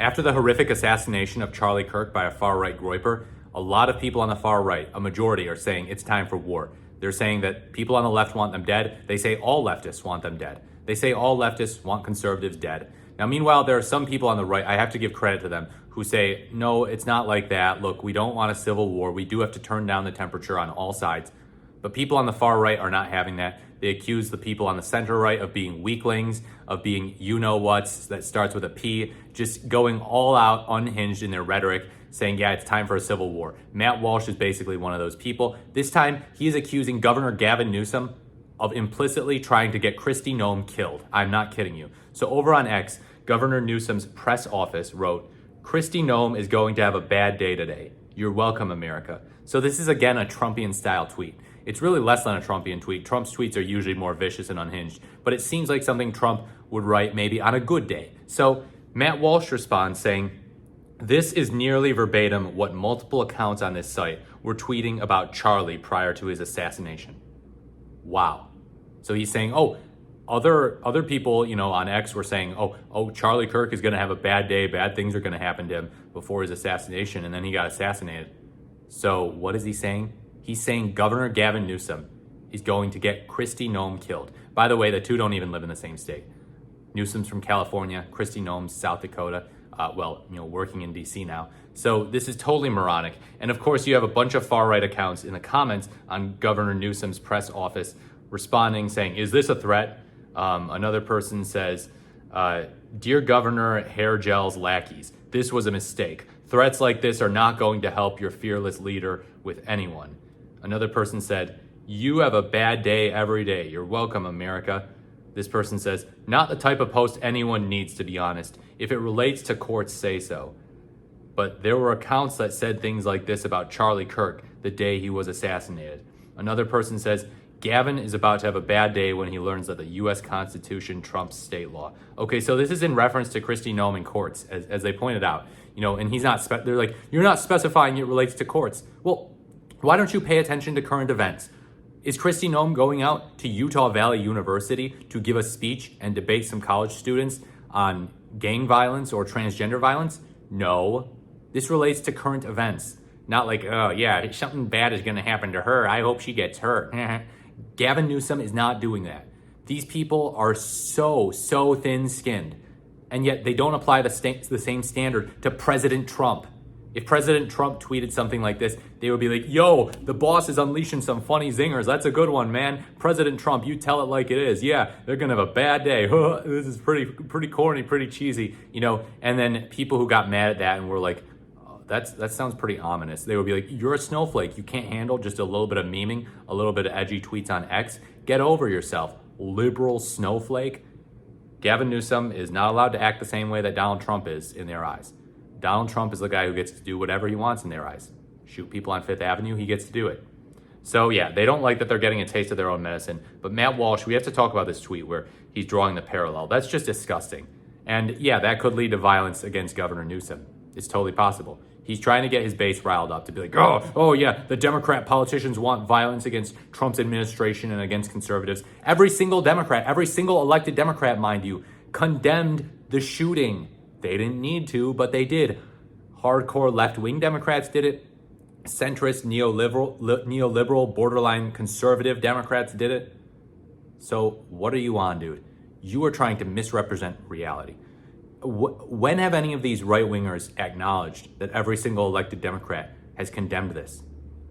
After the horrific assassination of Charlie Kirk by a far-right groyper, a lot of people on the far right, a majority, are saying it's time for war. They're saying that people on the left want them dead. They say all leftists want them dead. They say all leftists want conservatives dead. Now, meanwhile, there are some people on the right, I have to give credit to them, who say, no, it's not like that. Look, we don't want a civil war. We do have to turn down the temperature on all sides. But people on the far right are not having that. They accuse the people on the center right of being weaklings, of being you-know-whats that starts with a P, just going all out unhinged in their rhetoric, saying, yeah, it's time for a civil war. Matt Walsh is basically one of those people. This time, he is accusing Governor Gavin Newsom of implicitly trying to get Kristi Noem killed. I'm not kidding you. So over on X, Governor Newsom's press office wrote, Kristi Noem is going to have a bad day today. You're welcome, America. So this is, again, a Trumpian-style tweet. It's really less than a Trumpian tweet. Trump's tweets are usually more vicious and unhinged, but it seems like something Trump would write maybe on a good day. So Matt Walsh responds saying, this is nearly verbatim what multiple accounts on this site were tweeting about Charlie prior to his assassination. Wow. So he's saying, oh, other people, on X were saying, oh, Charlie Kirk is going to have a bad day. Bad things are going to happen to him before his assassination, and then he got assassinated. So what is he saying? He's saying Governor Gavin Newsom is going to get Kristi Noem killed. By the way, the two don't even live in the same state. Newsom's from California, Kristi Noem's South Dakota. Working in DC now. So this is totally moronic. And of course, you have a bunch of far-right accounts in the comments on Governor Newsom's press office responding, saying, is this a threat? Another person says, Dear Governor Hair Gel's lackeys, this was a mistake. Threats like this are not going to help your fearless leader with anyone. Another person said, you have a bad day every day. You're welcome, America. This person says, not the type of post anyone needs, to be honest. If it relates to courts, say so. But there were accounts that said things like this about Charlie Kirk the day he was assassinated. Another person says, Gavin is about to have a bad day when he learns that the U.S. Constitution trumps state law. Okay, so this is in reference to Kristi Noem in courts, as they pointed out. And he's not, they're like, you're not specifying it relates to courts. Well, why don't you pay attention to current events? Is Kristi Noem going out to Utah Valley University to give a speech and debate some college students on gang violence or transgender violence? No. This relates to current events. Not like, oh yeah, something bad is going to happen to her. I hope she gets hurt. Gavin Newsom is not doing that. These people are so thin-skinned, and yet they don't apply the same standard to President Trump. If President Trump tweeted something like this, they would be like, yo, the boss is unleashing some funny zingers. That's a good one, man. President Trump, you tell it like it is. Yeah, they're going to have a bad day. This is pretty corny, pretty cheesy, And then people who got mad at that and were like, oh, that sounds pretty ominous. They would be like, you're a snowflake. You can't handle just a little bit of memeing, a little bit of edgy tweets on X. Get over yourself, liberal snowflake. Gavin Newsom is not allowed to act the same way that Donald Trump is in their eyes. Donald Trump is the guy who gets to do whatever he wants in their eyes. Shoot people on Fifth Avenue, he gets to do it. So yeah, they don't like that they're getting a taste of their own medicine. But Matt Walsh, we have to talk about this tweet where he's drawing the parallel. That's just disgusting. And yeah, that could lead to violence against Governor Newsom. It's totally possible. He's trying to get his base riled up to be like, oh yeah, the Democrat politicians want violence against Trump's administration and against conservatives. Every single Democrat, every single elected Democrat, mind you, condemned the shooting. They didn't need to, but they did. Hardcore left-wing Democrats did it. Centrist, neoliberal, borderline conservative Democrats did it. So what are you on, dude? You are trying to misrepresent reality. When have any of these right-wingers acknowledged that every single elected Democrat has condemned this?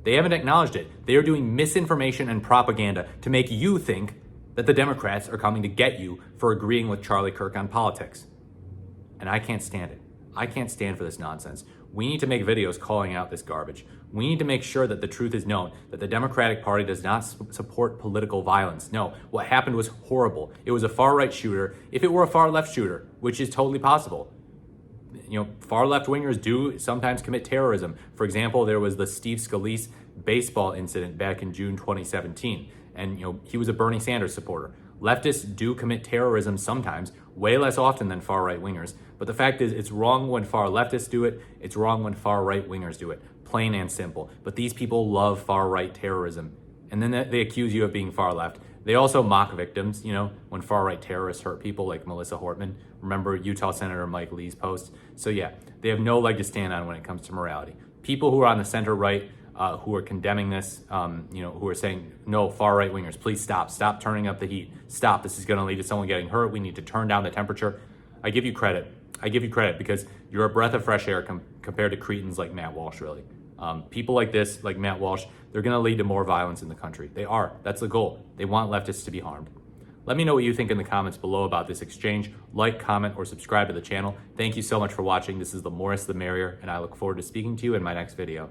They haven't acknowledged it. They are doing misinformation and propaganda to make you think that the Democrats are coming to get you for agreeing with Charlie Kirk on politics. And I can't stand it. I can't stand for this nonsense. We need to make videos calling out this garbage. We need to make sure that the truth is known, that the Democratic Party does not support political violence. No, what happened was horrible. It was a far-right shooter. If it were a far-left shooter, which is totally possible, far-left wingers do sometimes commit terrorism. For example, there was the Steve Scalise baseball incident back in June 2017, and he was a Bernie Sanders supporter. Leftists do commit terrorism sometimes, way less often than far-right wingers. But the fact is, it's wrong when far leftists do it. It's wrong when far-right wingers do it. Plain and simple. But these people love far-right terrorism. And then they accuse you of being far-left. They also mock victims, when far-right terrorists hurt people like Melissa Hortman. Remember Utah Senator Mike Lee's post? So yeah, they have no leg to stand on when it comes to morality. People who are on the center-right, who are condemning this, who are saying, no, far-right wingers, please stop turning up the heat. Stop, this is gonna lead to someone getting hurt. We need to turn down the temperature. I give you credit because you're a breath of fresh air compared to cretins like Matt Walsh, really. People like this, like Matt Walsh, they're gonna lead to more violence in the country. They are, that's the goal. They want leftists to be harmed. Let me know what you think in the comments below about this exchange. Like, comment, or subscribe to the channel. Thank you so much for watching. This is the more the merrier, and I look forward to speaking to you in my next video.